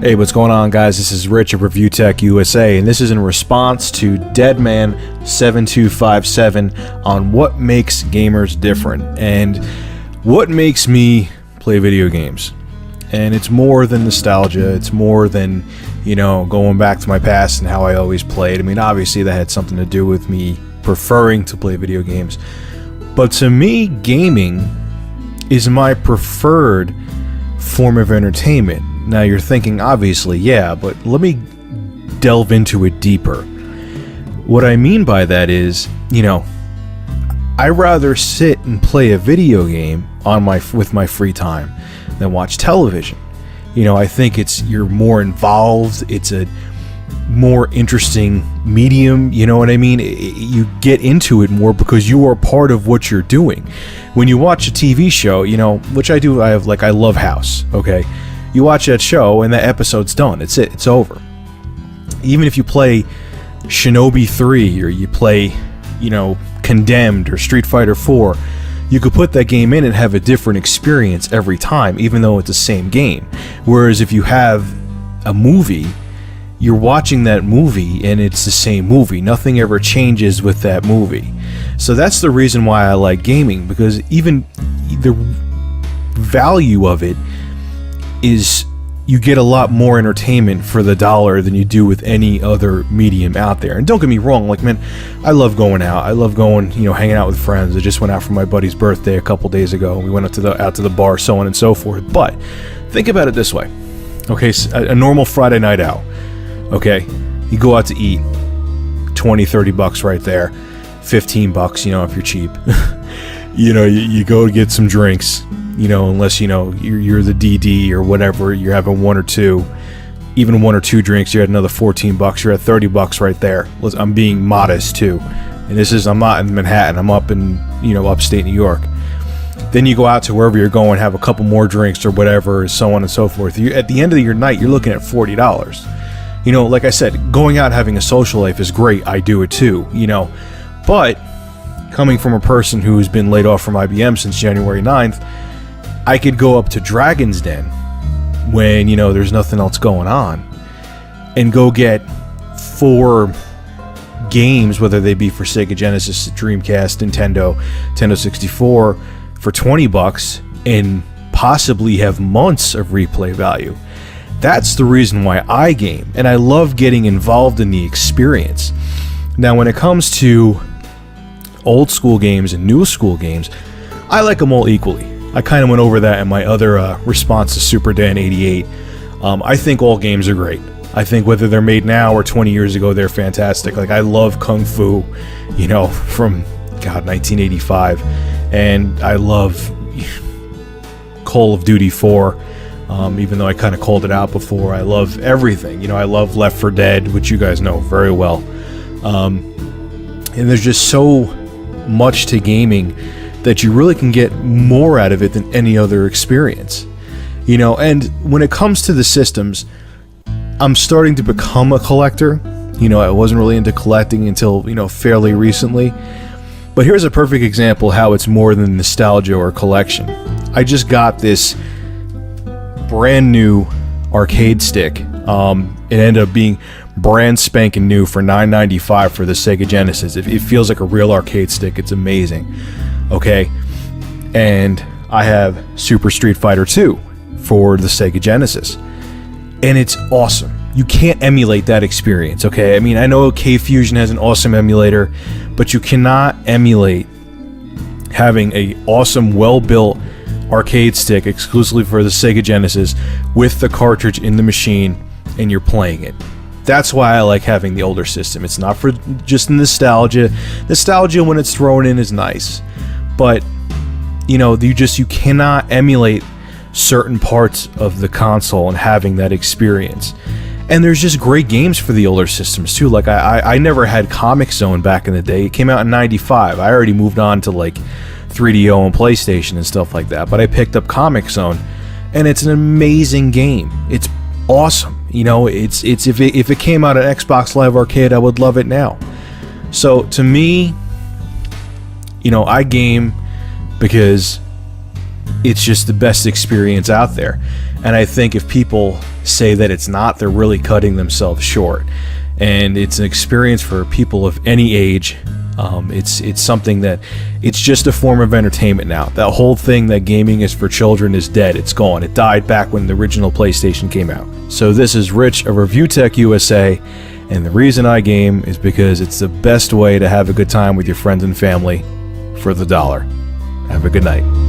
Hey, what's going on, guys? This is Rich of ReviewTechUSA, and this is in response to DEADMAN7257 on what makes gamers different and what makes me play video games. And it's more than nostalgia. It's more than, you know, going back to my past and how I always played. I mean, obviously that had something to do with me preferring to play video games. But to me, gaming is my preferred form of entertainment. Now you're thinking, obviously, yeah, but let me delve into it deeper. What I mean by that is, you know, I'd rather sit and play a video game with my free time than watch television. You know, I think you're more involved, it's a more interesting medium, you know what I mean? You get into it more because you are part of what you're doing. When you watch a TV show, you know, which I do, I love House, okay? You watch that show and that episode's done. It's it. It's over. Even if you play Shinobi 3 or you play, you know, Condemned or Street Fighter 4, you could put that game in and have a different experience every time, even though it's the same game. Whereas if you have a movie, you're watching that movie and it's the same movie. Nothing ever changes with that movie. So that's the reason why I like gaming, because even the value of it is you get a lot more entertainment for the dollar than you do with any other medium out there. And don't get me wrong, like, man, I love going out. I love going, you know, hanging out with friends. I just went out for my buddy's birthday a couple days ago. We went out to the bar, so on and so forth. But think about it this way. Okay, so a normal Friday night out. Okay, you go out to eat, 20, 30 bucks right there. 15 bucks, you know, if you're cheap. You know, you go get some drinks. You know, unless, you know, you're the DD or whatever, you're having one or two, even one or two drinks, you're at another 14 bucks, you're at 30 bucks right there. I'm being modest too. And I'm not in Manhattan, I'm up in, you know, upstate New York. Then you go out to wherever you're going, have a couple more drinks or whatever, so on and so forth. At the end of your night, you're looking at $40. You know, like I said, going out having a social life is great. I do it too, you know. But coming from a person who's been laid off from IBM since January 9th, I could go up to Dragon's Den when, you know, there's nothing else going on and go get 4 games, whether they be for Sega Genesis, Dreamcast, Nintendo 64, for 20 bucks and possibly have months of replay value. That's the reason why I game, and I love getting involved in the experience. Now, when it comes to old school games and new school games, I like them all equally. I kind of went over that in my other response to Super Dan 88. I think all games are great. I think whether they're made now or 20 years ago, they're fantastic. Like, I love Kung Fu, you know, from, God, 1985. And I love Call of Duty 4, even though I kind of called it out before. I love everything. You know, I love Left 4 Dead, which you guys know very well. And there's just so much to gaming that you really can get more out of it than any other experience. You know, and when it comes to the systems, I'm starting to become a collector. You know, I wasn't really into collecting until, you know, fairly recently. But here's a perfect example how it's more than nostalgia or collection. I just got this brand new arcade stick. It ended up being brand spanking new for $9.95 for the Sega Genesis. It feels like a real arcade stick. It's amazing. Okay, and I have Super Street Fighter 2 for the Sega Genesis, and it's awesome. You can't emulate that experience, okay? I mean, I know K-Fusion has an awesome emulator, but you cannot emulate having a awesome, well-built arcade stick exclusively for the Sega Genesis with the cartridge in the machine, and you're playing it. That's why I like having the older system. It's not for just nostalgia. Nostalgia, when it's thrown in, is nice. But, you know, you cannot emulate certain parts of the console and having that experience. And there's just great games for the older systems too. Like, I never had Comic Zone back in the day. It came out in '95. I already moved on to like 3DO and PlayStation and stuff like that. But I picked up Comic Zone, and it's an amazing game. It's awesome. You know, if it came out at Xbox Live Arcade, I would love it now. So to me, you know, I game because it's just the best experience out there. And I think if people say that it's not, they're really cutting themselves short. And it's an experience for people of any age. It's something that, it's just a form of entertainment now. That whole thing that gaming is for children is dead. It's gone. It died back when the original PlayStation came out. So this is Rich of ReviewTechUSA, and the reason I game is because it's the best way to have a good time with your friends and family for the dollar. Have a good night.